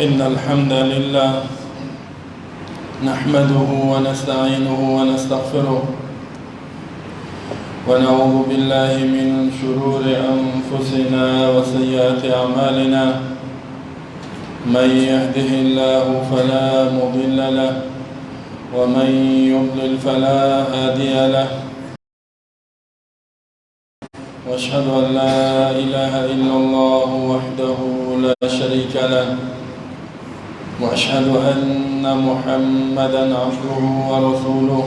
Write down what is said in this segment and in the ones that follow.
إن الحمد لله نحمده ونستعينه ونستغفره ونعوذ بالله من شرور أنفسنا وسيئات أعمالنا. من يهده الله فلا مضل له ومن يضلل فلا هادي له، واشهد أن لا إله إلا الله وحده لا شريك له، واشهد أن محمدا عبده ورسوله.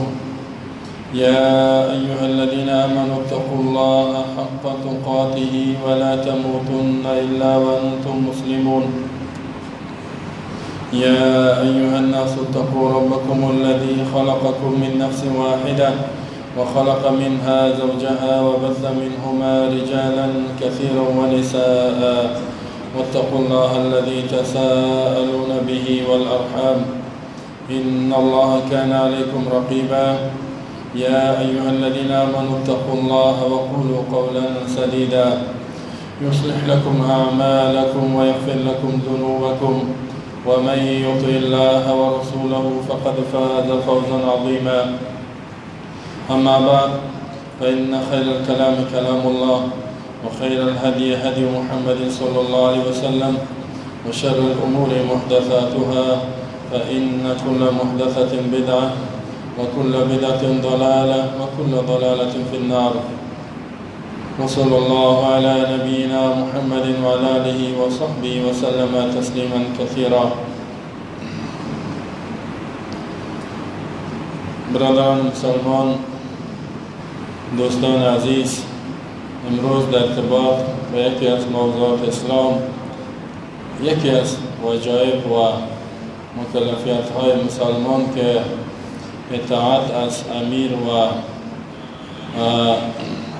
يا أيها الذين آمنوا اتقوا الله حق تقاته ولا تموتن إلا وأنتم مسلمون. يا أيها الناس اتقوا ربكم الذي خلقكم من نفس واحدة وخلق منها زوجها وبث منهما رجالا كثيرا ونساء، واتقوا الله الذي تساءلون به والأرحام إن الله كان عليكم رقيبا. يا أيها الذين آمنوا اتقوا الله وقولوا قولا سديدا يصلح لكم أعمالكم ويغفر لكم ذنوبكم، ومن يطع الله ورسوله فقد فاز فوزا عظيما. أما بعد، فإن خير الكلام كلام الله، وخير الهدي هدي محمد صلى الله عليه وسلم، وشر الأمور محدثاتها، فإن كل محدثة بدعة وكل بدعة ضلالة وكل ضلالة في النار. وصلى الله على نبينا محمد وعلى آله وصحبه وسلم تسليما كثيرا. برادران مسلمان، دوستان عزیز، امروز در ارتباط با یکی از موضوعات اسلام، یکی از وجایب و مکلفیت های مسلمان که اطاعت از امیر و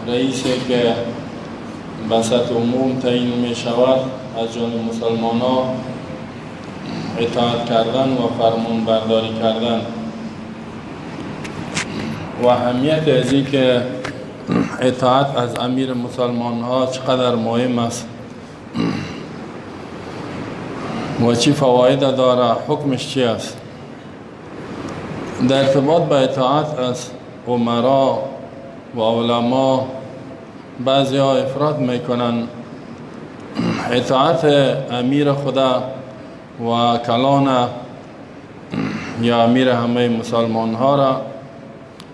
رئیسی که به سطح عموم تعیین می شود از جانب مسلمان ها اطاعت کردن و فرمان برداری کردن، و اهمیت از این که اطاعت از امیر مسلمان ها چقدر مهم است و چی فواید داره، حکمش چی است. در ارتباط با اطاعت از امرا و علما بعضی ها افراط میکنن. اطاعت امیر خدا و کلان یا امیر همه مسلمان ها را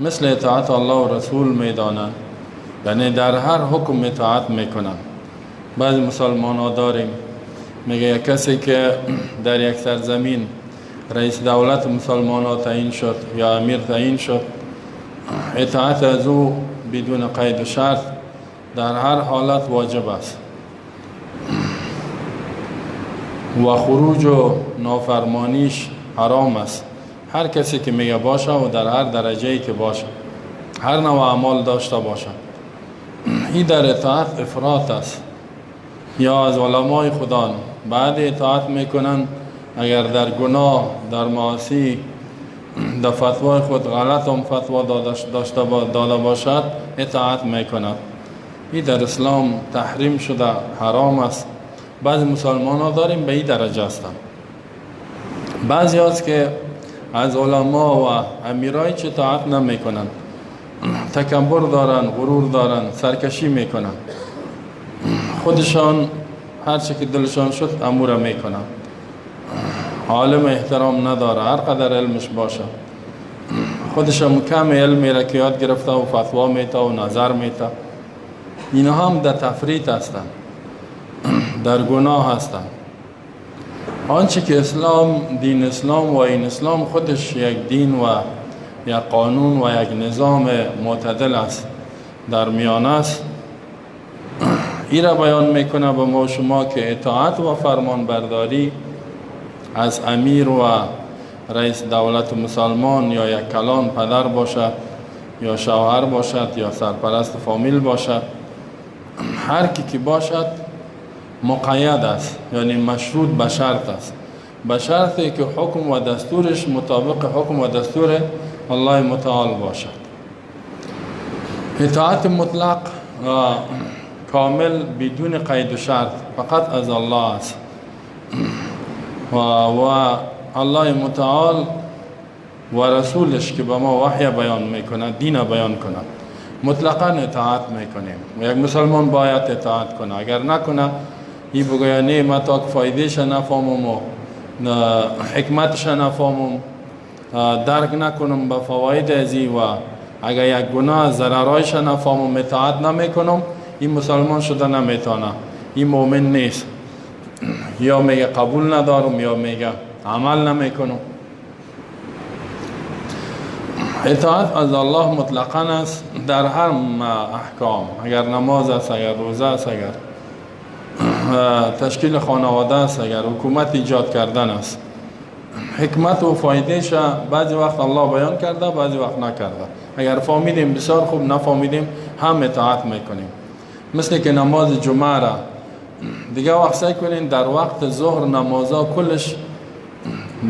مثل اطاعت الله و رسول میدانند، یعنی در هر حکم اطاعت میکنن. بعضی مسلمان ها داریم میگه یک کسی که در یک سرزمین رئیس دولت مسلمان ها تعیین شد یا امیر تعیین شد، اطاعت از او بدون قید و شرط در هر حالت واجب است و خروج و نافرمانیش حرام است. هر کسی که میگه باشه و در هر درجه‌ای که باشه، هر نوع اعمال داشته باشه، این در اطاعت افراط است. یا از علمای خدا بعد اطاعت میکنن، اگر در گناه در معاصی در فتوای خود غلط هم فتوا داده باشد اطاعت میکند. این در اسلام تحریم شده، حرام است. بعضی مسلمان ها داریم به این درجه هستند. بعضی هست که از علما و امیرای چه اطاعت نمیکنن، تکبر دارن، غرور دارن، سرکشی میکنن، خودشان هر چه که دلشان شد امور میکنن، عالم احترام نداره هر قدر علمش باشه، خودشان کم علمی را که یاد گرفته و فتوا میته و نظر میته. اینا هم در تفریط هستند، در گناه هستند. آنچه که اسلام، دین اسلام و این اسلام خودش یک دین و یک قانون و یک نظام معتدل است، در میان است، این را بیان میکنه به ما شما که اطاعت و فرمان برداری از امیر و رئیس دولت مسلمان یا یک کلان پدر باشد یا شوهر باشد یا سرپرست فامیل باشد، هر کی که باشد مقید است، یعنی مشروط به شرط است، به شرطی که حکم و دستورش مطابق حکم و دستور الله متعال باشد. اطاعت مطلق و کامل بدون قید و شرط فقط از الله است. و الله متعال و رسولش که به ما وحی بیان میکنه، دین بیان کنه، مطلقا اطاعت میکنیم و یک مسلمان باید اطاعت کنه. اگر نکنه این بگوید نه من تا که فایدهش نفهمم و حکمتش نفهمم، درک نکنم به فواید ازی و اگر یک گناه ضررایش نفهمم اطاعت نمیکنم، این مسلمان شده نمیتونه، این مؤمن نیست. یا میگه قبول ندارم یا میگه عمل نمیکنم. اطاعت از الله مطلقاً است در هر احکام، اگر نماز است، اگر روزه است، اگر تشکیل خانواده است، اگر حکومت ایجاد کردن است. حکمت و فایدهش بعضی وقت الله بیان کرده، بعضی وقت نکرده. اگر فهمیدیم بسیار خوب، نفهمیدیم هم اطاعت میکنیم. مثل که نماز جمعه را دیگه وقت سعی کنین در وقت ظهر نمازها کلش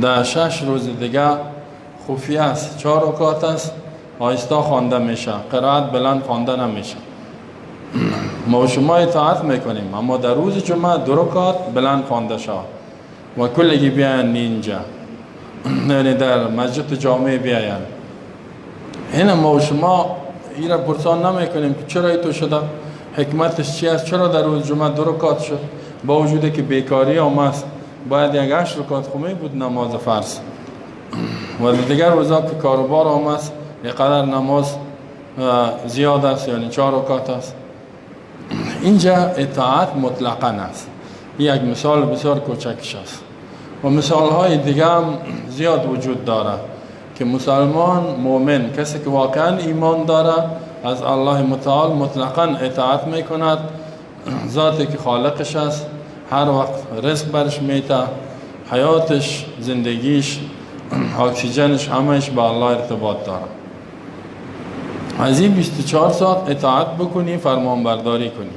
در 6 روز دیگه خفیه است، 4 رکعت است، آهسته خوانده میشه، قرائت بلند خوانده نمیشه. ما و شما اطاعت میکنیم، اما در روز جمعه 2 رکعت بلند خوانده شود و کلگی بیاین اینجا، یعنی در مسجد جامع بیاین. این ما و شما این را پرسان نمیکنیم که چرا تو شده، حکمتش چی است، چرا در روز جمعه 2 رکعت شد، با وجودی که بیکاری آمد باید یک 8 رکعت خونه بود نماز فرض، و دیگر روزا که کاروبار آمد یقدر نماز زیاد است، یعنی 4 رکعت است. اینجا اطاعت مطلقاً است. یک مثال بسیار کوچکش است و مثال های دیگه هم زیاد وجود داره که مسلمان مؤمن، کسی که واقعا ایمان داره از الله متعال، مطلقاً اطاعت میکند. ذاتی که خالقش است، هر وقت رزق برش میته، حیاتش، زندگیش، اکسیژنش، همش با الله ارتباط داره. از این 24 ساعت اطاعت بکنی، فرمان برداری کنی.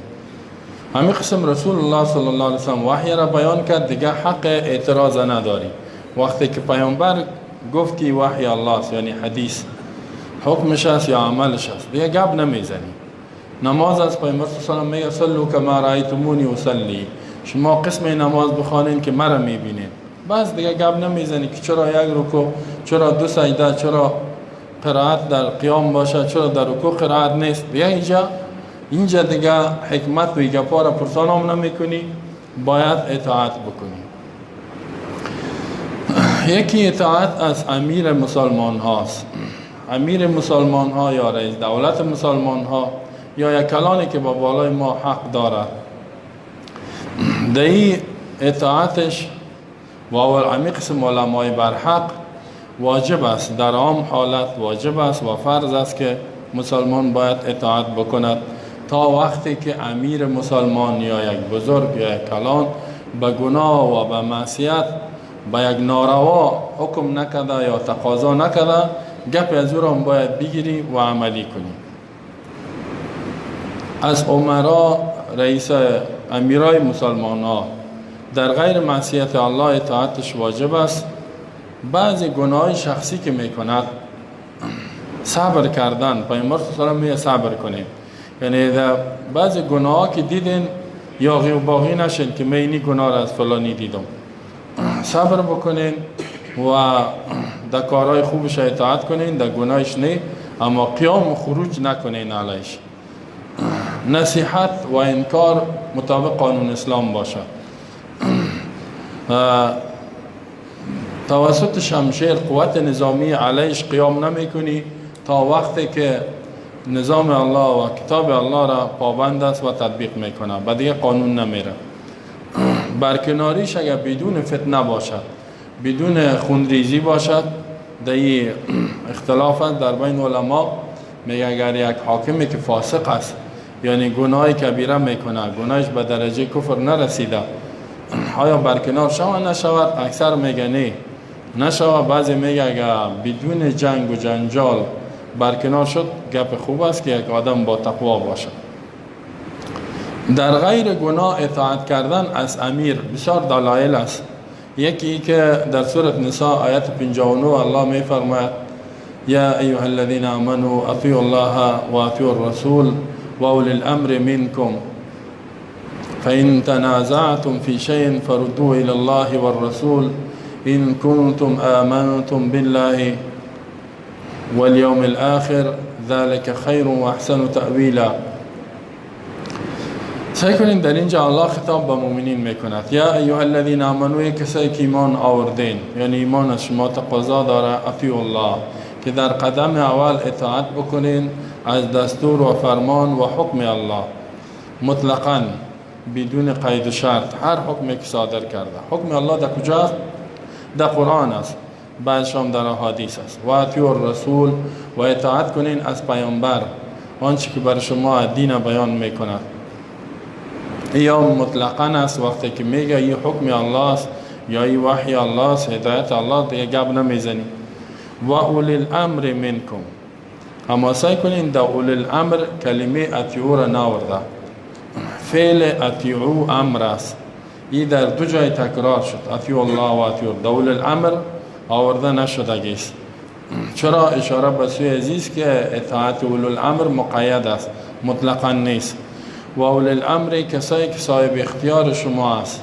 همین قسم رسول الله صلی الله علیه وسلم وحی را بیان کرد، دیگه حق اعتراض نداری. وقتی که پیامبر گفت که وحی الله است، یعنی حدیث، حکمش است یا عملش است، دیگه گپ نمیزنی. نماز از پیامبر صلی الله علیه و سلم میگه صلوا کما رأیتمونی اصلی، شما قسم نماز بخوانید که مرا میبینید. بس دیگه گپ نمیزنی که چرا 1 رکوع، چرا 2 سجده، چرا قرائت در قیام باشه، چرا در رکوع قرائت نیست. دیگه اینجا دیگه حکمت و گپا را پرسان هم نمیکنی، باید اطاعت بکنی. یکی اطاعت از امیر مسلمان هاست. امیر مسلمان ها یا رئیس دولت مسلمان ها یا یک کلانی که با بالای ما حق دارد، دی اطاعتش و همین قسم علمای برحق واجب است، در عام حالت واجب است و فرض است که مسلمان باید اطاعت بکند تا وقتی که امیر مسلمان یا یک بزرگ یا یک کلان به گناه و به معصیت، به یک ناروا حکم نکده یا تقاضا نکده، گپ از او را باید بگیری و عملی کنی. از امرا، رئیس امیرای مسلمان ها در غیر معصیت الله اطاعتش واجب است. بعضی گناه شخصی که میکند صبر کردن، پیامبر صلی الله علیه و صبر کنید. یعنی در بعضی گناه که دیدین یا باقی نشین که من این گناه را از فلانی دیدم، صبر بکنین و در کارهای خوبش اطاعت کنین، در گناهش نه، اما قیام و خروج نکنین علیش. نصیحت و انکار مطابق قانون اسلام باشد. توسط شمشیر قوت نظامی علیش قیام نمی کنی تا وقتی که نظام الله و کتاب الله را پابند است و تطبیق میکنه، بعد دیگه قانون نمیره. برکناریش اگر بدون فتنه باشد، بدون خونریزی باشد، در اختلافات در بین علما میگه اگر یک حاکمی که فاسق است، یعنی گناه کبیره میکنه، گناهش به درجه کفر نرسیده، آیا برکنار شود نشود؟ اکثر میگه نه نشود. بعضی میگه اگر بدون جنگ و جنجال برکنار شد، گپ خوب است که یک آدم با تقوا باشد. در غیر گناه اطاعت کردن از امیر بسیار دلایل است. یکی که در سوره نساء آیت 59 الله می فرماید یا ایها الذین آمنوا اطیعوا الله و اطیعوا الرسول و اولی الامر منکم فإن تنازعتم في شيء فردوه إلى الله والرسول إن كنتم آمنتم بالله واليوم الآخر ذلك خير وأحسن تأویلا. سعی کنین در اینجا الله خطاب به مؤمنین میکند یا ایها الذین آمنوا، کسایی که ایمان آوردین، یعنی ایمان از شما تقاضا داره اطیعوا الله، که در قدم اول اطاعت بکنین از دستور و فرمان و حکم الله مطلقاً بدون قید و شرط. هر حکمی که صادر کرده، حکم الله در کجاست؟ در قرآن است، بعدش هم در احادیث است. و اطیعوا الرسول، و اطاعت کنین از پیامبر آنچه که بر شما دین بیان میکند. یا مطلقاً است، وقتی که میگه این حکم الله است یا این وحی الله است، هدایت الله، دیگه گپ نمیزنی. و اولی الامر منکم، اما سعی کنین در اولی الامر کلمه اطیعوا را ناورده. فعل اطیعوا امر است، این در دو جای تکرار شد، اطیعوا الله و اطیعوا. در اولی الامر آورده نشده است. چرا؟ اشاره به سوی عزیز که اطاعت اولی الامر مقید است، مطلقاً نیست. و اولی الامر کسایی که صاحب اختیار شما است،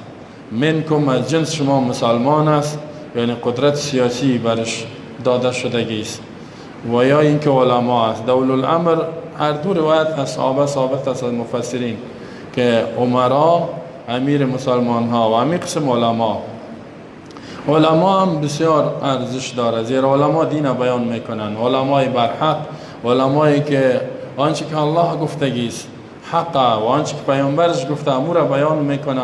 منکم از جنس شما مسلمان است، یعنی قدرت سیاسی برش داده شده است، و یا اینکه علما است. اولی الامر هر دو روایت از صحابه ثابت است از مفسرین که امرا امیر مسلمان ها و همین قسم علما. علما هم بسیار ارزش داره، زیرا علما دین بیان میکنن، علمای برحق، علمایی که آنچه که الله گفتگی است حق و آنچه که پیامبرش گفته امور بیان میکنه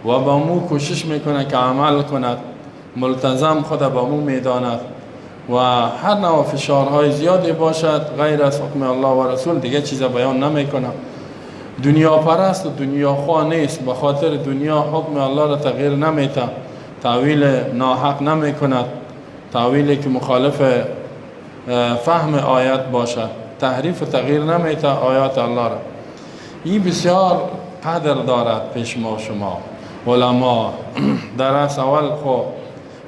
و با مو کوشش میکنه که عمل کند، ملتزم خود با مو میداند و هر نوع فشارهای زیادی باشد غیر از حکم الله و رسول دیگه چیز بیان نمیکنه. دنیا پرست و دنیا خواه نیست، به خاطر دنیا حکم الله را تغییر نمیده، تعویل ناحق نمیکند، تعویلی که مخالف فهم آیت باشد، تحریف و تغییر نمیده آیات الله را. این بسیار قدر دارد پیش ما و شما علما. در اصل اول خو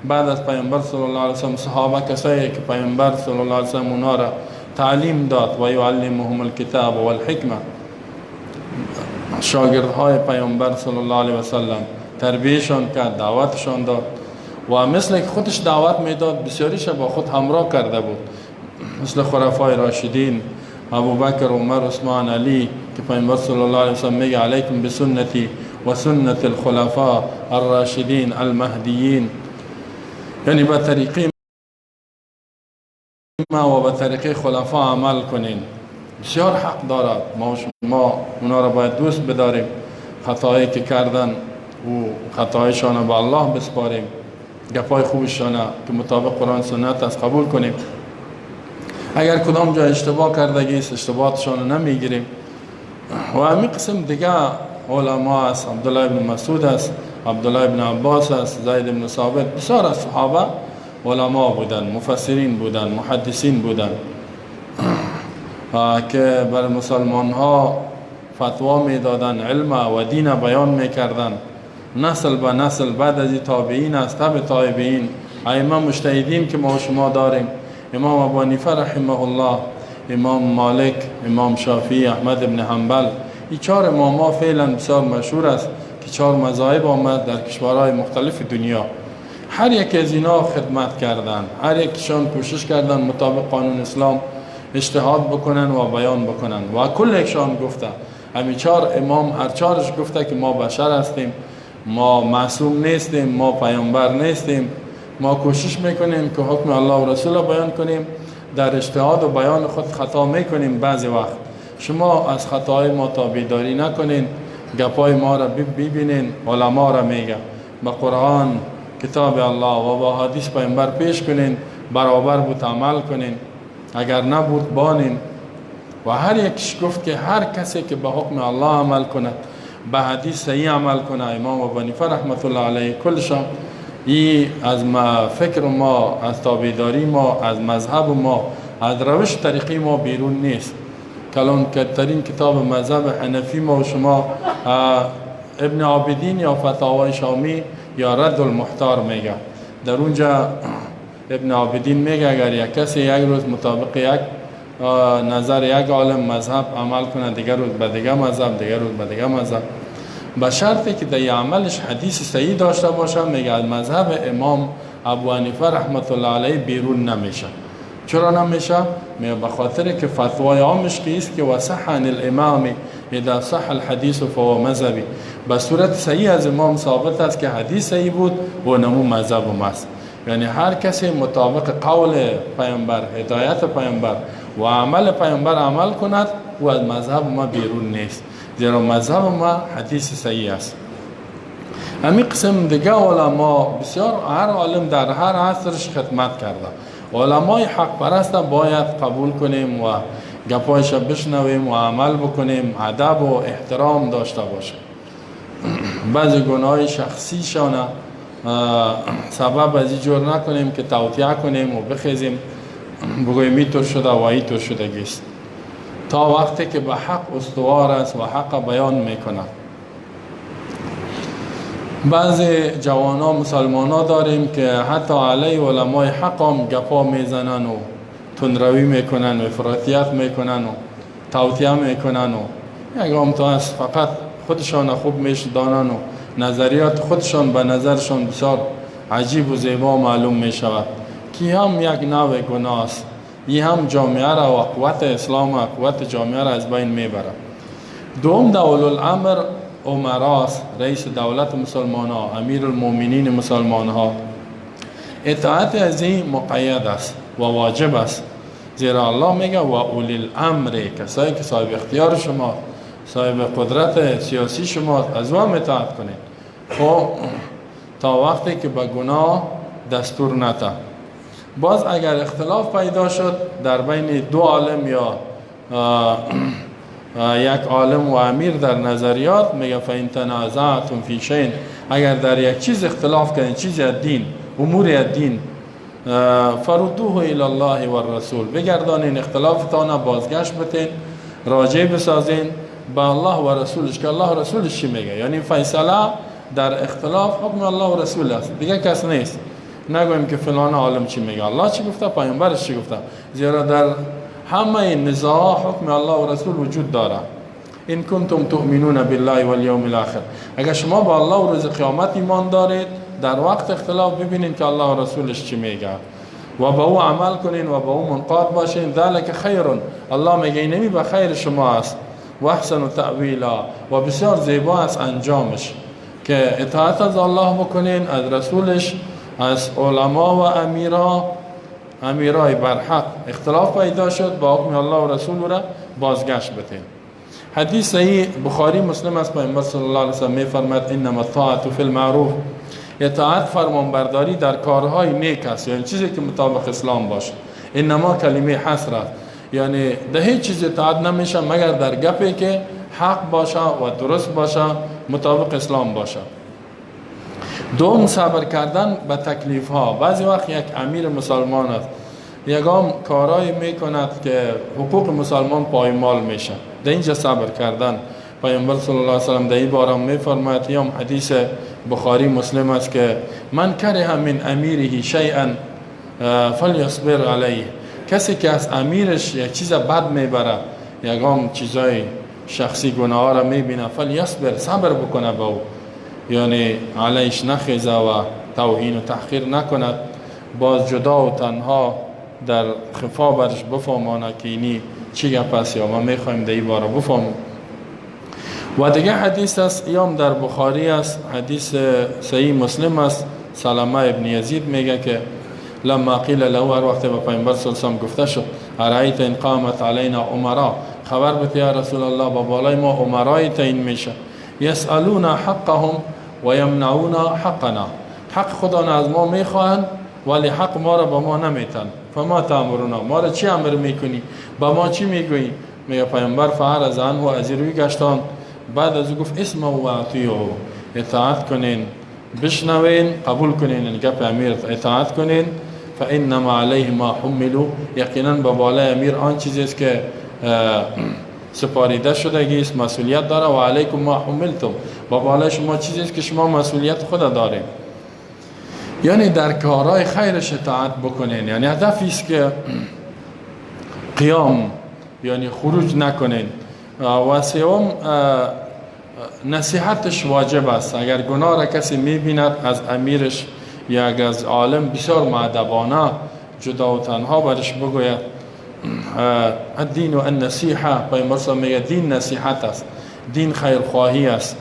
بعد از پیامبر صلی الله علیه وسلم صحابه کسایی که پیامبر صلی الله علیه وسلم اونا را تعلیم داد و یعلمهم الکتاب و الحکمه، شاگردهای پیامبر صلی الله علیه وسلم تربیهشان کرد، دعوتشان داد و مثل که خودش دعوت میداد بسیاریش با خود همراه کرده بود، مثل خلفای راشدین ابوبکر، عمر، عثمان، علی، که پیامبر صلی الله علیه وسلم میگه علیکم بسنتی و سنت الخلفاء الراشدین المهدیین، یعنی به طریقه ما و به طریقه خلفا عمل کنین. بسیار حق دارد، ما اونا را باید دوست بداریم، خطایی که کردن و خطایشان به الله بسپاریم، گپای خوبشان که مطابق قرآن سنت از قبول کنیم. اگر کدام جا اشتباه کردگی است اشتباهاتشان نمیگیریم. و همین قسم دیگه علما است، عبدالله ابن مسعود است، عبدالله ابن عباس است، زید ابن ثابت، بسیار از صحابه علما بودن، مفسرین بودن، محدثین بودن که بر مسلمان ها فتوا می دادن، علم و دین بیان می کردن، نسل به نسل. بعد از تابعین است، تبع تابعین، ائمه مجتهدین که ما و شما داریم، امام ابو حنیفه رحمه الله، امام مالک، امام شافعی، احمد ابن حنبل. این چهار اماما فعلا بسیار مشهور است که چهار مذاهب آمد در کشورهای مختلف دنیا. هر یک از اینا خدمت کردن، هر یکشان کوشش کردن مطابق قانون اسلام اجتهاد بکنن و بیان بکنن و کل یکشان گفته، همین چهار امام هر چهارش گفته که ما بشر هستیم، ما معصوم نیستیم، ما پیامبر نیستیم، ما کوشش میکنیم که حکم الله و رسول بیان کنیم، در اجتهاد و بیان خود خطا میکنیم بعضی وقت. شما از خطای ما تابعداری نکنین، گپای ما را ببینین، علما را میگه با قرآن کتاب الله و با حدیث پیامبر پیش کنین، برابر بود عمل کنین، اگر نبود بانین. و هر یکش گفت که هر کسی که به حکم الله عمل کنه، به حدیث صحیح عمل کنه، امام ابو حنیفه رحمت الله علیه کلشان، این از فکر ما، از تابعداری ما، از مذهب ما، از روش طریقی ما بیرون نیست. کلان کترین کتاب مذهب حنفی ما و شما ابن عابدین یا فتاوای شامی یا رد المحتار میگه. در اونجا ابن عابدین میگه اگر یک کسی یک روز مطابق یک نظر یک عالم مذهب عمل کنه، دیگر روز به دیگر مذهب، دیگر روز به دیگر مذهب، به شرطی که در عملش حدیث صحیح داشته باشه. میگه از مذهب امام ابو حنیفه رحمت الله علیه بیرون نمیشه. چرا نمیشه؟ میگه به خاطر که فتوای عامش که است که وصح عن الامام اذا صح الحديث فهو مذهبی، به صورت صحیح از امام ثابت است که حدیث صحیح بود و نمو مذهب است. یعنی هر کسی مطابق قول پیامبر، هدایت پیامبر و عمل پیامبر عمل کند و از مذهب ما بیرون نیست، زیرا مذهب ما حدیث صحیح است. همین قسم دیگه علما بسیار، هر عالم در هر عصرش خدمت کرده. علمای حق پرست باید قبول کنیم و گپایش بشنویم و عمل بکنیم، ادب و احترام داشته باشیم. بعضی گناه شخصی شانه سبب از این جور نکنیم که توطیه کنیم و بخیزیم بگوییم اینطور شده و اینطور شدگیست، تا وقتی که به حق استوار است و حق بیان میکنه. بعضی جوانان مسلمان ها داریم که حتی علی علمای حق هم گپا میزنن و تندروی میکنن و افراطیت میکنن و توطیه میکنن و یکم تا از فقط خودشان خوب میشدانن و نظریات خودشان به نظرشان بسیار عجیب و زیبا معلوم میشود که هم یک نوع گناه است. این هم جامعه را و قوت اسلام و قوت جامعه را از بین میبره. دوم دول الامر عمراست، رئیس دولت مسلمان ها، امیر المؤمنین مسلمان ها. اطاعت از این مقید است و واجب است، زیرا الله میگه و اولی الامر، کسایی که صاحب اختیار شما، صاحب قدرت سیاسی شما، از او اطاعت کنید. خب تا وقتی که به گناه دستور نده. باز اگر اختلاف پیدا شد در بین دو عالم یا یک عالم و امیر در نظریات، میگه فإن تنازعتم فی شیء، اگر در یک چیز اختلاف کنید، چیز دین، امور دین، فردوه الی الله و الرسول، بگردانین اختلافتان، بازگشت بتین، راجع بسازین به الله و رسولش که الله و رسولش چی میگه. یعنی فیصله در اختلاف حکم الله و رسول است، دیگه کس نیست. نگویم که فلان عالم چی میگه، الله چی گفته، پیامبرش چی گفته، زیرا در همه نزاع حکم الله و رسول وجود داره. این کنتم تؤمنون بالله والیوم الاخر، اگر شما با الله و روز قیامت ایمان دارید، در وقت اختلاف ببینید که الله و رسولش چی میگه و با او عمل کنین و با او منقاد باشین. ذلک خیر، الله میگه اینمی به خیر شما است. و احسن تأویلا، و بسیار زیبا است انجامش، که اطاعت از الله بکنین، از رسولش، از علما و امیرای برحق. اختلاف پیدا شد، با حکم الله و رسول را بازگشت بتین. حدیث صحیح بخاری مسلم است، پیامبر صلی الله علیه و سلم میفرماید انما الطاعة فی المعروف، اطاعت فرمانبرداری در کارهای نیک است، یعنی چیزی که مطابق اسلام باشه. انما کلمه حصر است، یعنی در هیچ چیز اطاعت نمیشه مگر در گپی که حق باشه و درست باشه، مطابق اسلام باشه. دوم صبر کردن به تکلیف ها. بعضی وقت یک امیر مسلمان است، یگام کارایی میکند که حقوق مسلمان پایمال میشه، در اینجا صبر کردن. پیامبر صلی الله علیه و سلم در این باره میفرماید، یا حدیث بخاری مسلم است که من کره من امیره شیئا فلیصبر علیه، کسی که از امیرش یک چیز بد میبره، یگام چیزای شخصی گناه را میبینه، فلیصبر، صبر بکنه با او، یعنی علیش نخیزه و توهین و تحقیر نکند، باز جدا و تنها در خفا برش بفهمانه که اینی چی گپ است، یا ما میخوایم در این باره بفهمیم. و دیگه حدیث است، یام در بخاری است، حدیث صحیح مسلم است. سلمه ابن یزید میگه که لما قیل له، هر وقت به پیامبر صلی الله علیه و گفته شد ارایت ان قامت علینا امرا، خبر بده یا رسول الله با بالای ما امرای تعیین میشه، یسالون حقهم و یمنعون حقنا، حق خدا از ما میخواهند ولی حق ما را به ما نمیتن. فما تامرنا، ما را چی امر میکنی، با ما چی میگویی؟ میگه پیامبر فعرض عنه، از روی گشتان، بعد از او گفت اسمعوا و اطیعوا، اطاعت کنین، بشنوین، قبول کنین، این گپ امیر اطاعت کنین. فانما علیه ما حملوا، یقینا به بالای امیر آن چیزی است که سپاریده شدگی است، مسئولیت داره. و علیکم ما حملتم، با بالای شما چیزی است که شما مسئولیت خود دارید. یعنی در کارهای خیرش اطاعت بکنین، یعنی هدفی است که قیام، یعنی خروج نکنین. و سوم نصیحتش واجب است. اگر گناه را کسی میبیند از امیرش یا از عالم بسیار مؤدبانه جدا و تنها برش بگوید الدین و النصیحه. پیامبر میگه دین نصیحت است، دین خیرخواهی است.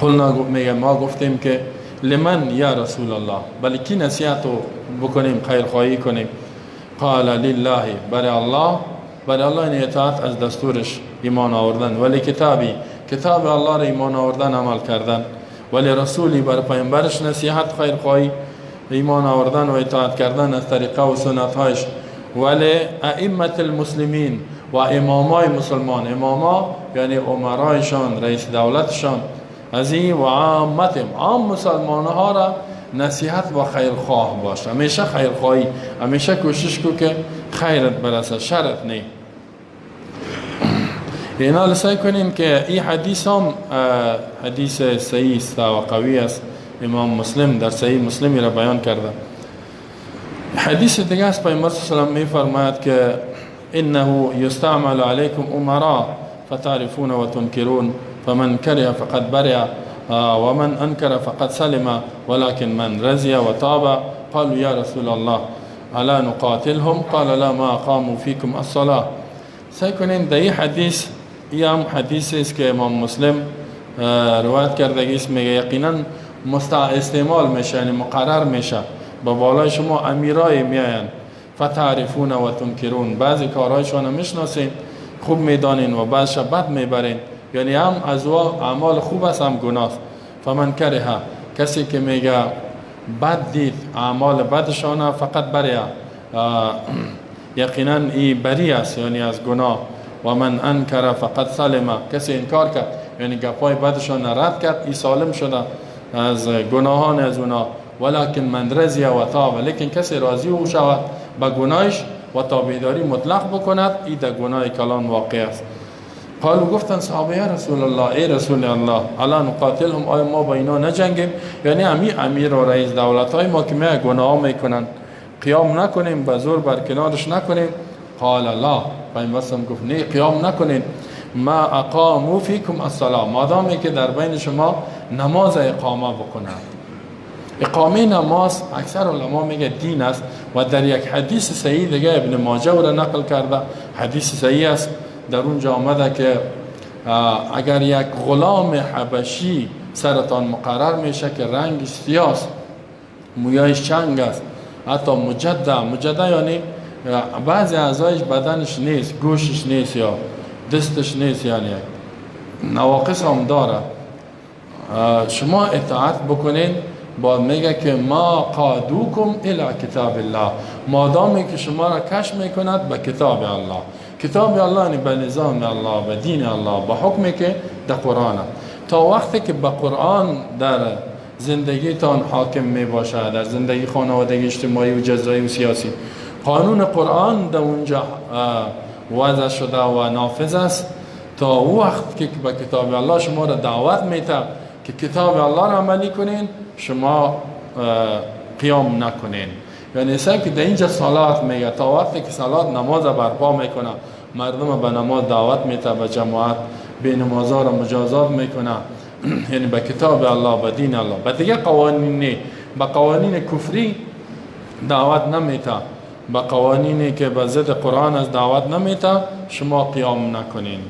قلنا میگه ما گفتیم که لمن یا رسول الله، بله کی نصیحت رو بکنیم خیرخواهی کنیم؟ قال لله، برای الله. برای الله این اطاعت از دستورش ایمان آوردن، ولی کتابی، کتاب الله را ایمان آوردن عمل کردن، ولی رسولی برای پیامبرش نصیحت خیرخواهی ایمان آوردن و اطاعت کردن از طریقه و سنت هایش، ولی ائمه المسلمین و امامای مسلمان. اماما یعنی عمرایشان، رئیس دولتشان، از این و عامتهم، عام مسلمان ها را نصیحت و خیرخواه باش. همیشه خیرخواهی، همیشه کوشش کو که خیرت برسه، شرط نه. اینا لسای کنین که این حدیث هم حدیث صحیح است و قوی است. امام مسلم در صحیح مسلمی را بیان کرده. حدیث دیگه است، پیامبر صلی الله علیه و آله میفرماید که انه یستعمل علیکم امراء فتعرفون و تنکرون فمن کره فقد برئ و من انکر فقد سلم ولكن من رضی و تاب. قالوا یا رسول الله الا نقاتلهم قال لا ما اقاموا فيكم الصلاه. سعی کنین در این حدیث، این هم حدیثی است که امام مسلم روایت کرده است، میگه یقینا استعمال میشه، یعنی مقرر میشه با بالای شما امیرای میاین فتعرفون و تنکرون، بعضی کارهایشان میشناسین خوب میدانین و بعضش بد میبرین، یعنی هم از اعمال خوب است هم گناه است. فمن کره، کسی که میگه بد دید اعمال بدشان فقط برئ، یقینا این بری است یعنی از گناه. و من انکر فقط سلم، کسی انکار کرد یعنی گپای بدشان رد کرد، این سالم شده از گناهان از اونا. ولكن من رضی و تاب، لیکن کسی راضی او شود به گناهش و تابعداری مطلق بکند، این در گناه کلان واقع است. قالوا، گفتن صحابه یا رسول الله، ای رسول الله الا نقاتلهم، آیا ما با اینا نجنگیم؟ یعنی امیر و رئیس دولت های ما که می گناه میکنن قیام نکنیم، به زور برکنارش نکنیم؟ قال لا، پیامبر گفت نه، قیام نکنین. ما اقاموا فیکم الصلاه، مادامی که در بین شما نماز اقامه بکنند. اقامه نماز اکثر علما میگه دین است و در یک حدیث صحیح دیگه ابن ماجه را نقل کرده، حدیث صحیح است، در اونجا آمده که اگر یک غلام حبشی سرطان مقرر میشه که رنگش سیاه است، مویایش چنگ است، حتی مجده یعنی بعضی اعضایش بدنش نیست، گوشش نیست یا دستش نیست، یعنی نواقص هم داره، شما اطاعت بکنین. بعد میگه که ما قادوکم الی کتاب الله، مادامی که شما را کش میکند به کتاب الله. کتاب الله یعنی به نظام الله، به دین الله، به حکمی که در قرآن. تا وقتی که به قرآن در زندگیتان حاکم می باشه، در زندگی خانوادگی، اجتماعی و جزایی و سیاسی، قانون قرآن در اونجا وضع شده و نافذ است، تا وقت که به کتاب الله شما را دعوت میده که کتاب الله را عملی کنین، شما قیام نکنین. یعنی سعی که در اینجا صلات میگه، تا وقتی که صلات نماز برپا میکنه، مردم به نماز دعوت میده، به جماعت به نمازها را مجازات میکنه، یعنی به کتاب الله، به دین الله. به دیگه قوانین نه، به قوانین کفری دعوت نمیده، به قوانینی که به ضد قرآن از دعوت نمیده، شما قیام نکنین.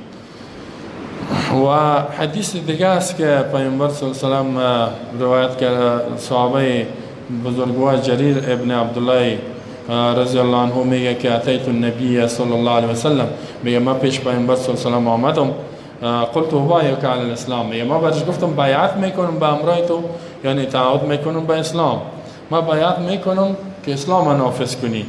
و حدیث دیگه است که پیامبر صلی الله علیه و آله روایت کرده، صحابه بزرگوار جریر ابن عبدالله رضی الله عنه میگه که اتیت النبی صلی الله علیه و سلم، میگه ما پیش پیامبر صلی الله علیه و آله آمدم، قلت بایعک علی الاسلام، میگه ما برش گفتم بیعت میکنم به امرای تو، یعنی تعهد میکنم به اسلام، ما بیعت میکنم که اسلام نافذ کنی.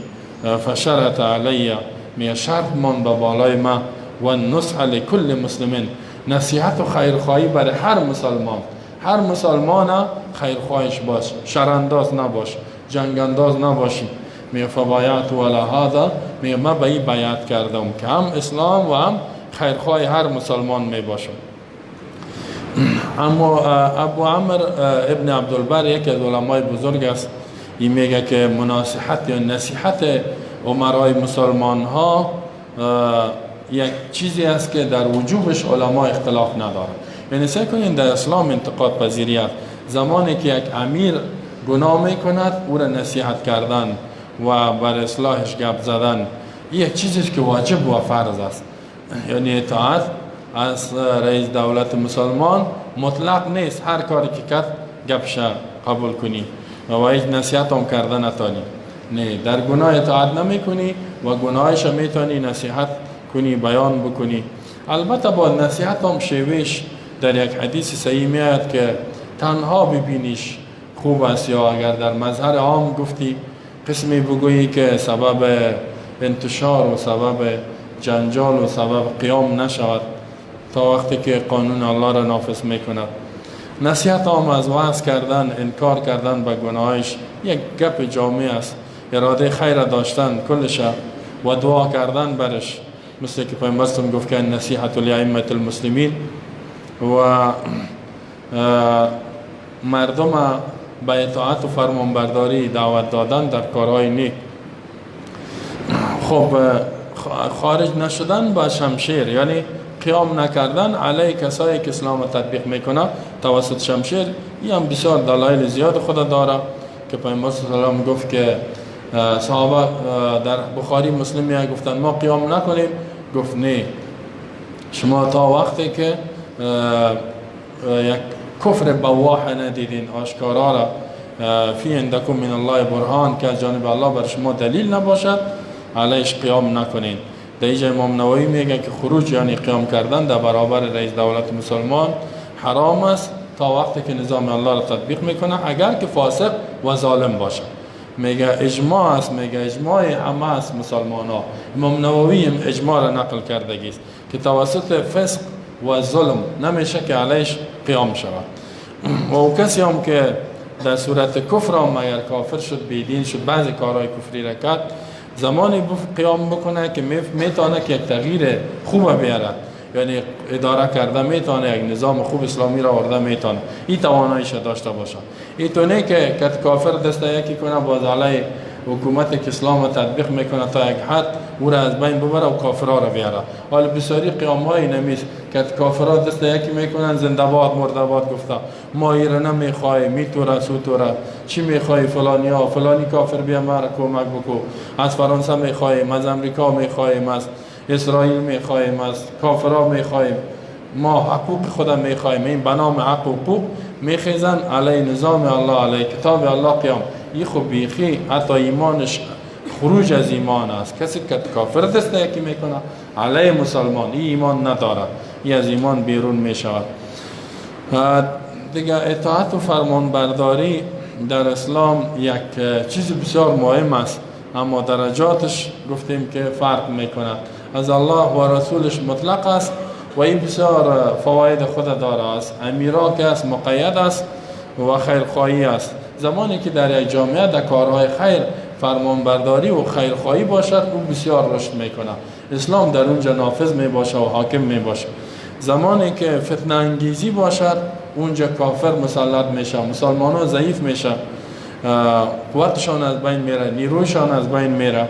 فشرط علی، میگه شرط من به بالای ما، و النصح لکل مسلمین، نصیحت و خیرخواهی برای هر مسلمان، هر مسلمان خیرخواهش باش، شرانداز نباش، جنگانداز نباشی. میگه فبایعت علی هذا، میگه من به این بیعت کردم که هم اسلام و هم خیرخواه هر مسلمان می باشم. اما ابو عمر ابن عبدالبر یکی از علمای بزرگ است، این میگه که مناصحت یا نصیحت امرای مسلمان ها یک چیزی است که در وجوبش علما اختلاف نداره، یعنی سعی کنین در اسلام انتقاد پذیری است. زمانی که یک امیر گناه میکند او را نصیحت کردن و بر اصلاحش گپ زدن یک چیزی که واجب و فرض است. یعنی اطاعت از رئیس دولت مسلمان مطلق نیست، هر کاری که کرد گپش قبول کنی و هیچ نصیحت هم کردن نتانی. نه، در گناه اطاعت نمی کنی و گناهش میتونی نصیحت کنی، بیان بکنی. البته با نصیحت هم شیوهش در یک حدیث صحیح میاد که تنها ببینیش خوب است، یا اگر در مظهر عام گفتی قسمی بگویی که سبب انتشار و سبب جنجال و سبب قیام نشود تا وقتی که قانون الله را نافذ میکند. نصیحت هم از وعظ کردن، انکار کردن به گناهش یک گپ جامع است. اراده خیر داشتن کلش و دعا کردن برش، مثل که پیامبرم گفت که نصیحت لائمه المسلمین و مردم به اطاعت و فرمانبرداری دعوت دادن در کارهای نیک. خب خارج نشدن با شمشیر، یعنی قیام نکردن علیه کسایی که اسلام تطبیق میکنه توسط شمشیر، این هم بسیار دلایل زیاد خود داره که پیامبر صلی الله علیه و آله گفت که صحابه در بخاری مسلم گفتن ما قیام نکنیم، گفت نه، شما تا وقتی که یک کفر بواح ندیدین آشکارا را فی عندکم من الله برهان که از جانب الله بر شما دلیل نباشد علیش قیام نکنین. در اینجا امام نووی میگه که خروج یعنی قیام کردن در برابر رئیس دولت مسلمان حرام است تا وقتی که نظام الله را تطبیق میکنه، اگر که فاسق و ظالم باشه. میگه اجماع است، میگه اجماع همه است مسلمان ها. امام نووی هم اجماع را نقل کردگی است که توسط فسق و ظلم نمیشه که علیش قیام شود. و او کسی هم که در صورت کفر هم اگر کافر شد، بیدین شد، بعضی کارهای کفری را کرد، زمانی قیام بکنه که میتونه که یک تغییر خوب بیاره، یعنی اداره کرده میتونه، یک نظام خوب اسلامی را آورده میتونه، این تواناییش داشته باشه. اینطوری که کافر دست یکی کنه باز علیه حکومت که اسلام تطبیق میکنه تا یک حد او را از بین ببره و کافرها را بیاره. حالا بسیاری قیام های نمیست که کافرها دست یکی میکنن زنده باد مرده باد گفته ما ایره نمیخوای، می تو را سو تو را، چی میخوای فلانی کافر بیا ما را کمک بکو، از فرانسه میخوایم، از امریکا میخوایم، از اسرائیل میخوایم، از کافرها میخوایم، ما حقوق خودم میخوایم. این به نام حق و حقوق میخیزن علی نظام الله، علی کتاب الله قیام. این خب بیخی حتی ایمانش خروج از ایمان است. کسی که کافر دست یکی میکنه علی مسلمان، این ایمان نداره، این از ایمان بیرون میشود. دیگه اطاعت و فرمان برداری در اسلام یک چیز بسیار مهم است، اما درجاتش گفتیم که فرق میکنه. از الله و رسولش مطلق است و این بسیار فواید خود داره است. امیرا که است مقید است و خیرخواهی است. زمانی که در یک جامعه در کارهای خیر فرمانبرداری و خیرخواهی باشد، او بسیار رشد میکنه، اسلام در اونجا نافذ میباشه و حاکم میباشه. زمانی که فتنه انگیزی باشد، اونجا کافر مسلط میشه، مسلمان ها ضعیف میشه، قوتشان از بین میره، نیرویشان از بین میره.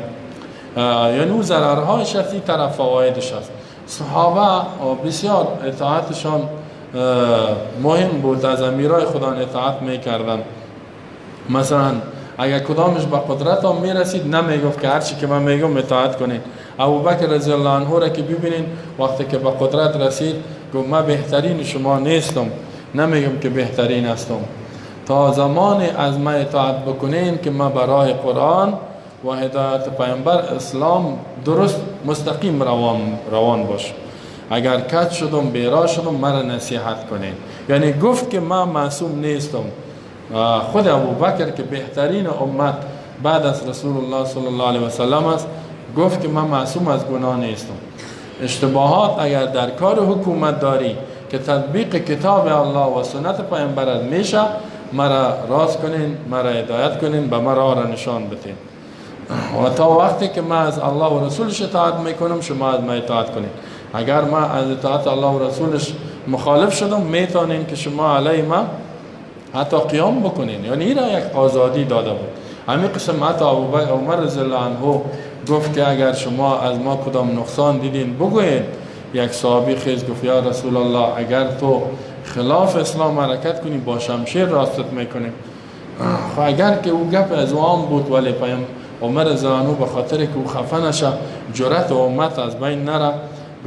یعنی او ضررهایش از این طرف فوایدش است. صحابه بسیار اطاعتشان مهم بود، از امیرای خدا اطاعت میکردن. مثلا اگر کدامش به قدرت هم میرسید نمیگفت که هرچی که من میگم اطاعت کنید. ابوبکر رضی الله عنه را که ببینین وقتی که به قدرت رسید گفت من بهترین شما نیستم، نمیگم که بهترین هستم، تا زمان از من اطاعت بکنین که من برای قرآن و هدایت پیامبر اسلام درست مستقیم روان باش. اگر کج شدم بیرا شدم مرا نصیحت کنین. یعنی گفت که من معصوم نیستم. خود ابوبکر که بهترین امت بعد از رسول الله صلی الله علیه و سلم است، گفت که من معصوم از گناه نیستم. اشتباهات اگر در کار حکومت داری که تطبیق کتاب الله و سنت پیامبر میشه، مرا راست کنین، مرا هدایت کنین، به مرا را نشان بدین. و تا وقتی که من از الله و رسولش اطاعت میکنم شما از من اطاعت کنین. اگر من از اطاعت الله و رسولش مخالف شدم میتونین که شما علی من حتی قیام بکنین. یعنی این را یک آزادی داده بود. همین قسم حتی عمر رضی الله عنه گفت که اگر شما از ما کدام نقصان دیدین بگوین. یک صحابی خیز گفت یا رسول الله اگر تو خلاف اسلام حرکت کنی با شمشیر راستت میکنیم. خب اگر که او گپ از عام بود ولی عمر رضی الله عنه به خاطر که او خفه نشه جرأت امت از بین نره،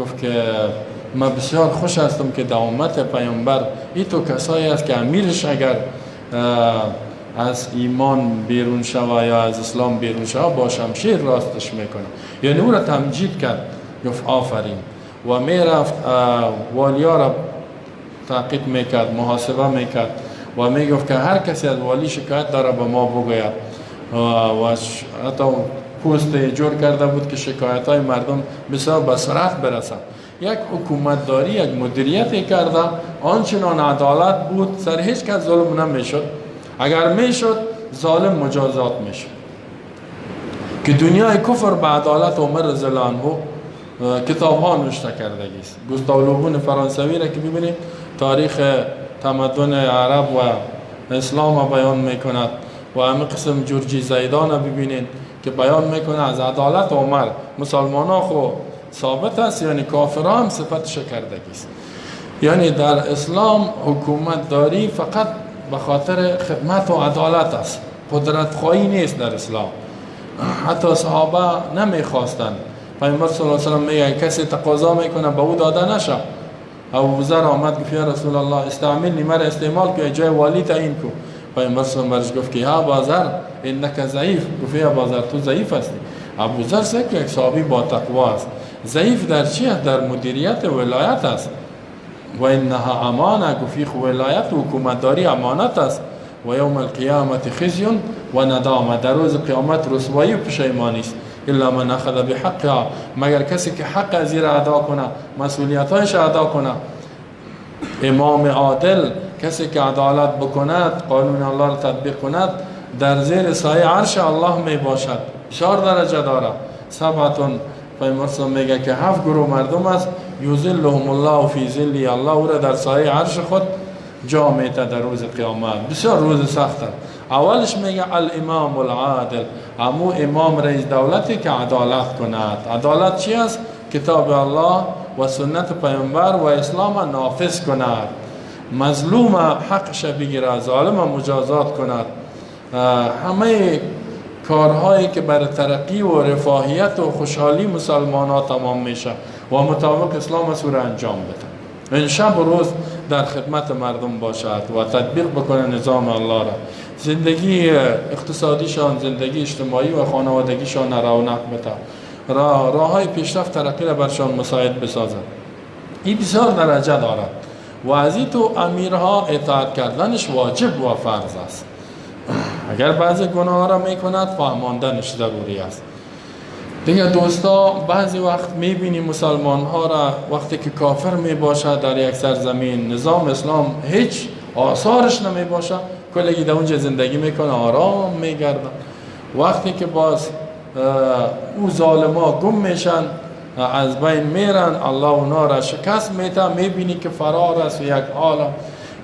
گفت که من بسیار خوش هستم که در امت پیامبر این تو کسایی است که امیرش اگر از ایمان بیرون شوه یا از اسلام بیرون شوه با شمشیر راستش میکنه. یعنی او را تمجید کرد، گفت آفرین، و میرفت والیا را تعقیب میکرد، محاسبه میکرد و میگفت که هر کسی از والی شکایت داره به ما بگوید و حتی پست جور کرده بود که شکایت های مردم بسیار به سرعت برسد. یک حکومتداری، یک مدیریت کرده، آنچنان عدالت بود، سر هیچ کس ظلم نمیشد. اگر میشد ظالم مجازات میشد. که دنیای کفر به عدالت عمر رضی الله عنه کتاب ها نوشته کردگی است. گوستاو له بون فرانسوی را که ببینید تاریخ تمدن عرب و اسلام را بیان میکند و همین قسم جورجی زیدان را ببینید که بیان میکنه از عدالت عمر. مسلمان ها خو ثابت است، یعنی کافرها هم صفتش کردگی است. یعنی در اسلام حکومت داری فقط به خاطر خدمت و عدالت است، قدرت خواهی نیست در اسلام. حتی صحابه نمیخواستند. پیامبر صلی الله علیه و سلم میگه کسی تقاضا میکنه به او داده نشه. ابوذر آمد گفت یا رسول الله استعملنی، مرا استعمال که جای والی تعیین کو. پیامبر صلی الله علیه و سلم گفت که یا ابوذر انک ضعیف. گفت یا ابوذر تو ضعیف هستی. ابوذر سه یک صحابی با تقوا است. ضعیف در چی است؟ در مدیریت و ولایت است. و انها امانه، گفت ولایت و حکومتداری امانت است. و یوم القیامت خزی و ندامه، در روز قیامت رسوایی و پشیمانی است. الا من اخذ بحقها، مگر کسی که حق از را ادا کنه، مسئولیتایش ادا کنه. امام عادل، کسی که عدالت بکند، قانون الله را تطبیق کند، در زیر سایه عرش الله می باشد. 4 درجه داره. سبعتون پیامبر میگه که 7 گروه مردم است، یظلهم الله فی ظله، الله او را در سایه عرش خود جا میته در روز قیامت. بسیار روز سخته. اولش میگه الامام العادل، امو امام رئیس دولتی که عدالت کند. عدالت چی است؟ کتاب الله و سنت پیامبر و اسلام نافذ کند. مظلوم حقش بگیره، ظالم مجازات کند. همه کارهایی که برای ترقی و رفاهیت و خوشحالی مسلمان ها تمام میشه و مطابق اسلام از را انجام بده. این شب و روز در خدمت مردم باشد و تطبیق بکنه نظام الله را. زندگی اقتصادیشان، زندگی اجتماعی و خانوادگیشان رونق بده. راه های پیشرفت ترقی را برشان مساعد بسازد. این بسیار درجه دارد و از این تو امیرها اطاعت کردنش واجب و فرض است. اگر بعضی گناه را میکند فهماندنش ضروری است. دیگه دوستا بعضی وقت میبینی مسلمان ها را وقتی که کافر میباشه در یک سرزمین، نظام اسلام هیچ آثارش نمیباشه، کلگی در اونجا زندگی میکنه، آرام میگردن. وقتی که باز او ظالما گم میشن، از بین میرن، الله اونا را شکست میده، میبینی که فرار است و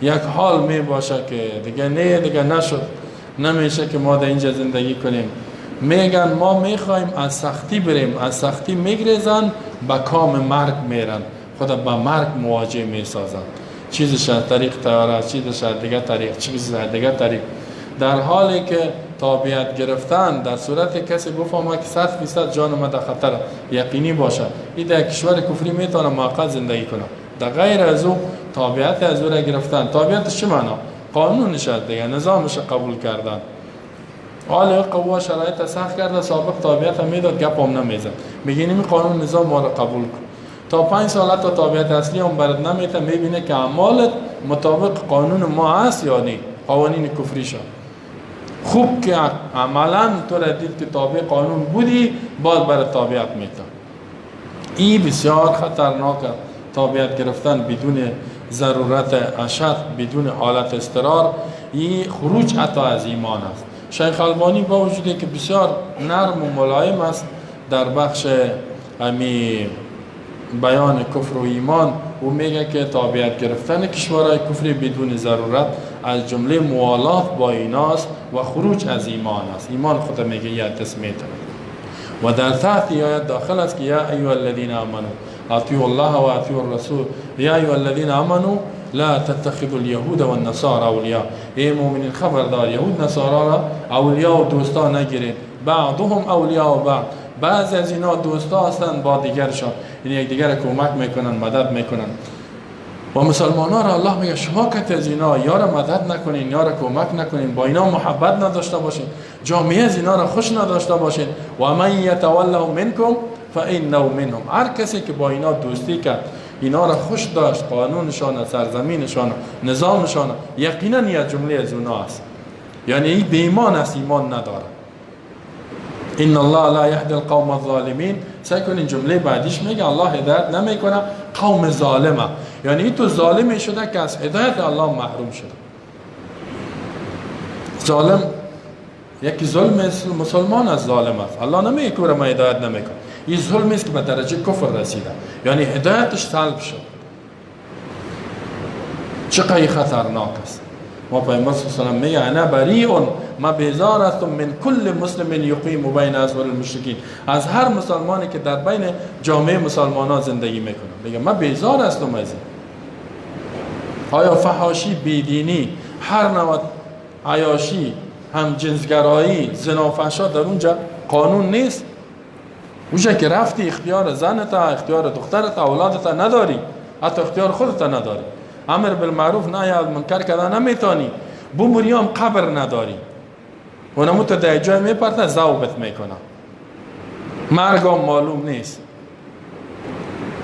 یک حال میباشه که دیگه نشد، نمیشه که ما در اینجا زندگی کنیم. میگن ما میخوایم از سختی بریم، از سختی میگریزن، به کام مرگ میرن، خدا به مرگ مواجه میسازن. چیزش از طریق طیاره، چیزش از دیگه طریق، چیزش از دیگه طریق. در حالی که تابعیت گرفتن در صورت کسی گفتم که 100% جان ما در خطر یقینی باشه، این در کشور کفری میتونه موقت زندگی کنه. در غیر از او تابعیت از او را گرفتن. تابعیت چه معنا؟ قانونش دیگه، نظامش قبول کردن. حالا قوا شرایط سخت کرده، سابق تابعیت هم میداد، گپ هم نمیزد، میگه این قانون نظام ما را قبول کن. تا 5 سال تا تابعیت اصلی هم برد نمیته، میبینه که اعمالت مطابق قانون ما هست یا نه، قوانین کفری شد. خوب که عملا تو را دید که تابع قانون بودی، باز برای تابعیت میته. این بسیار خطرناک، تابعیت گرفتن بدون ضرورت اشد، بدون حالت اضطرار، این خروج حتی از ایمان است. شیخ البانی با وجودی که بسیار نرم و ملایم است در بخش بیان کفر و ایمان، او میگه که تابعیت گرفتن کشورهای کفری بدون ضرورت از جمله موالات با ایناست و خروج از ایمان است. ایمان خود میگه یه تسمیت و در تحت آیت داخل است که یا ایها الذین آمنو اطیعوا الله و اطیعوا الرسول. یا ایها الذین آمنو لا تتخذوا اليهود و النصارى اولیاء. ای مؤمنین خبردار، یهود نصارا را اولیاء و دوستا نگیرید. بعضهم اولیاء و بعضی از اینا دوستا هستند با دیگرشان، یعنی یکدیگر کمک میکنن، مدد میکنن. و مسلمان ها را الله میگه شما که از اینا یا را مدد نکنین یا را کمک نکنین، با اینا محبت نداشته باشین، جامعه از اینا را خوش نداشته باشین. و من یتولهم منکم فانه منهم. هر کسی که با اینا دوستی کرد، اینا را خوش داشت، قانونشان، سرزمینشان، نظامشان، یقینا یک جمله از اونا است، یعنی این بی ایمان است، ایمان نداره. ان الله لا یهدی القوم الظالمین. سعی کنین جمله بعدیش میگه الله هدایت نمیکنه قوم ظالمه، یعنی تو ظالمی شده که از هدایت الله محروم شده. ظالم یکی ظلم مسلمان از ظالم است. الله نمیگه که ما هدایت نمیکنه، این ظلمی است که به درجه کفر رسیده، یعنی هدایتش سلب شد. چقدر خطرناک است. ما پیامبر صلی الله علیه و میگه انا بریء، ما بیزار هستم من کل مسلم یقیم بین اظهر المشرکین، از هر مسلمانی که در بین جامعه مسلمانان زندگی میکنه. میگه ما بیزار هستم از این. آیا فحاشی، بیدینی، هر نوع عیاشی، هم جنسگرایی، زنا، فحشا در اونجا قانون نیست؟ اونجا که رفتی اختیار زنت، اختیار دخترت، اولادت نداری، حتی اختیار خودت نداری. امر بالمعروف نهی از منکر کردن نمیتونی، بموریام قبر نداری، اونمو تو در جای میپرتن ذوبت میکنن، مرگم معلوم نیست.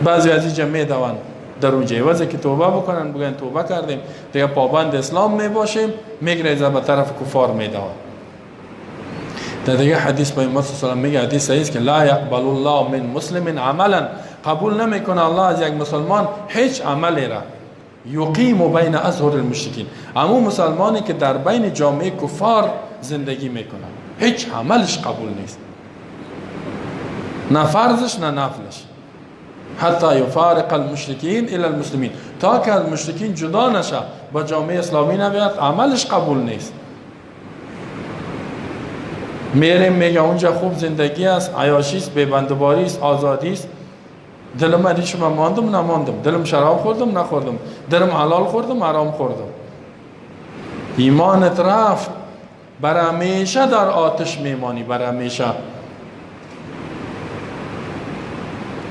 بعضی از اینجا میدوان در اون جیوزه که توبه بکنن، بگن توبه کردیم دیگه پابند اسلام میباشیم، میگریزه به طرف کفار میدوان. در دیگه حدیث پیامبر صلی الله علیه و میگه، حدیث صحیح است که لا یقبل الله من مسلم عملا، قبول نمیکنه الله از یک مسلمان هیچ عملی را یقیم بین اظهر المشرکین، اما مسلمانی که در بین جامعه کفار زندگی میکنه هیچ عملش قبول نیست، نه فرضش نه نفلش. حتی یفارق المشرکین الی المسلمین، تا که از مشرکین جدا نشه با جامعه اسلامی نبیاد، عملش قبول نیست. میریم میگه اونجا خوب زندگی است، عیاشی است، ببندباری است، آزادی است. دلم ریش من ماندم نماندم، دلم شراب خوردم نخوردم، دلم حلال خوردم حرام خوردم. ایمانت رفت، بر همیشه در آتش میمانی، بر همیشه.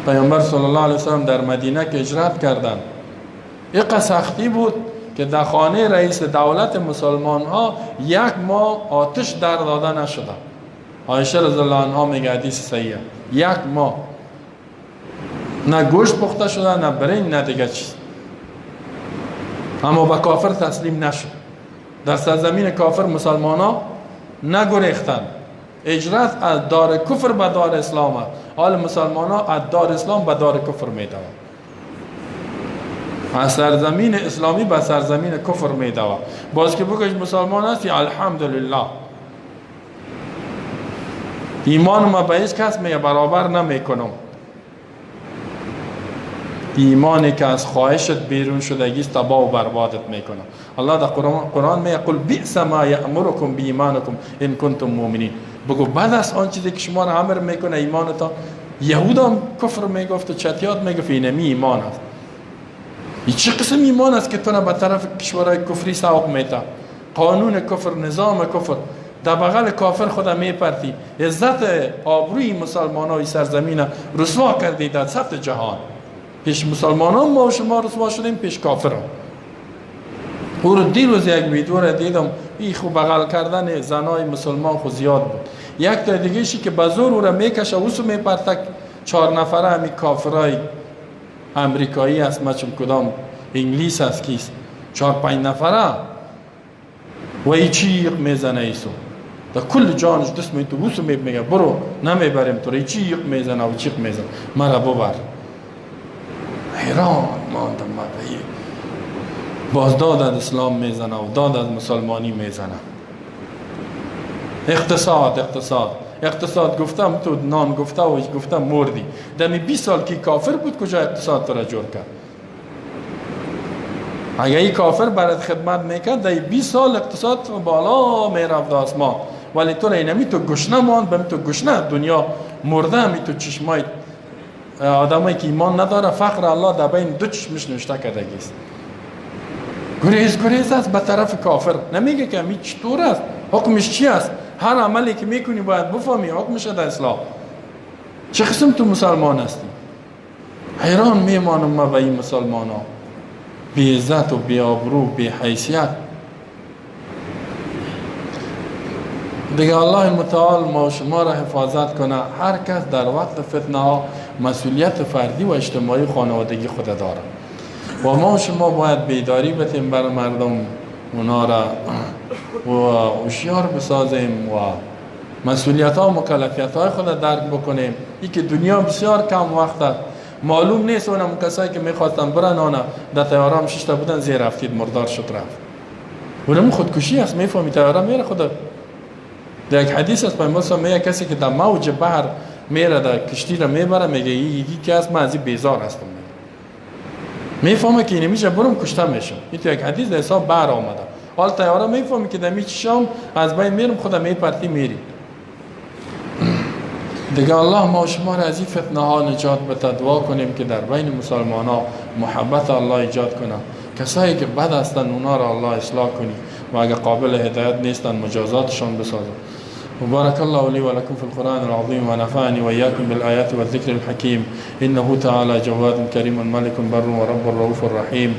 پیامبر صلی الله علیه وسلم در مدینه که هجرت کردند، یک سختی بود که در خانه رئیس دولت مسلمان ها یک ماه آتش در داده نشده. عایشه رضی الله عنها میگه حدیث صحیح، یک ماه نه گوشت پخته شده، نه برنج، نه دیگه چیز. اما به کافر تسلیم نشد. در سرزمین کافر مسلمان ها نگریختند. هجرت از دار کفر به دار اسلام است. حال مسلمان ها از دار اسلام به دار کفر میدوند، از سرزمین اسلامی به سرزمین کفر میدوند. باز که بگوش مسلمان هستی الحمدلله، ایمان ما به هیچ کس میگه برابر نمیکنم. ایمانی که از خواهشت بیرون شدگی است تباه و بربادت میکنه. الله در قرآن میگه قل بئس ما یأمرکم بایمانکم ان کنتم مؤمنین، بگو بد است آن چیزی که شما را امر میکنه ایمانتان. یهود هم کفر میگفت و چتیات میگفت اینمی ایمان است. این چه قسم ایمان است که تو را به طرف کشورهای کفری سوق میده؟ قانون کفر، نظام کفر، در بغل کافر خدا میپرتی، عزت آبروی مسلمان های سرزمین رسوا کردی در سطح جهان. پیش مسلمانان ما و شما رسوا شدیم، پیش کافر هم. او رو دیروز یک ویدیو را دیدم، این خوب بغل کردن زنای مسلمان خود زیاد بود. یک تا دیگهشی که بزور او را میکشه اوسو میپرتک 4 نفره همی کافرای امریکایی است، مچم کدام انگلیس است کیست، 4-5 نفره و ای چیق میزنه ایسو در کل جانش دست میتو اوسو میگه برو نمیبریم تو را، ای چیق میزنه و چیق میزنه مرا ببر. حیران ماندم ما به باز داد از اسلام میزنه و داد از مسلمانی میزنه. اقتصاد گفتم تو نان گفته و گفتم مردی. دمی 20 سال که کافر بود کجا اقتصاد تو را جور کرد؟ اگه این کافر برات خدمت میکرد در 20 سال اقتصاد بالا میرفت آسمان، ولی تو را اینمی تو گشنه ماند، بمی تو گشنه دنیا مرده، همی تو چشمای آدمایی که ایمان نداره فقر الله در بین دو چشمش نوشته کردگیست. گریز است به طرف کافر. نمیگه که می چطور است، حکمش چی است. هر عملی که میکنی باید بفهمی حکمش در اسلام. چه قسم تو مسلمان هستی؟ حیران میمانم ما به این مسلمان ها، بی عزت و بی آبرو، بی حیثیت. دیگه الله متعال ما و شما را حفاظت کنه. هر کس در وقت فتنه ها مسئولیت فردی و اجتماعی خانوادگی خود داره و ما و شما باید بیداری بتیم بر مردم، اونا را و هوشیار بسازیم و مسئولیت ها و مکلفیت های خود درک بکنیم. این که دنیا بسیار کم وقت است، معلوم نیست. اونم کسایی که میخواستن برن آنها در طیاره هم 6 تا بودن، زیر رفتید مردار شد رفت. اونم خودکشی است. میفهمی طیاره میره خود. در یک حدیث است پیامبر صلی الله علیه و آله کسی که در موج بحر میره در کشتی را میبره، میگه یکی که از من از بیزار هستم، میفهمه که این میشه برم کشته میشم. این تو یک حدیث در حساب بحر آمده. حال طیاره میفهمی که در می چشام از بین میرم، خودم میپرتی میری. دیگه الله ما و شما را از این فتنه ها نجات بده. دعا کنیم که در بین مسلمان ها محبت الله ایجاد کنه. کسایی که بد هستند اونا را الله اصلاح کنی و اگر قابل هدایت نیستند مجازاتشان بسازه. وبارك الله لي ولكم في القرآن العظيم ونفعني وإياكم بالآيات والذكر الحكيم إنه تعالى جواد كريم ملك بر ورب رؤوف رحيم.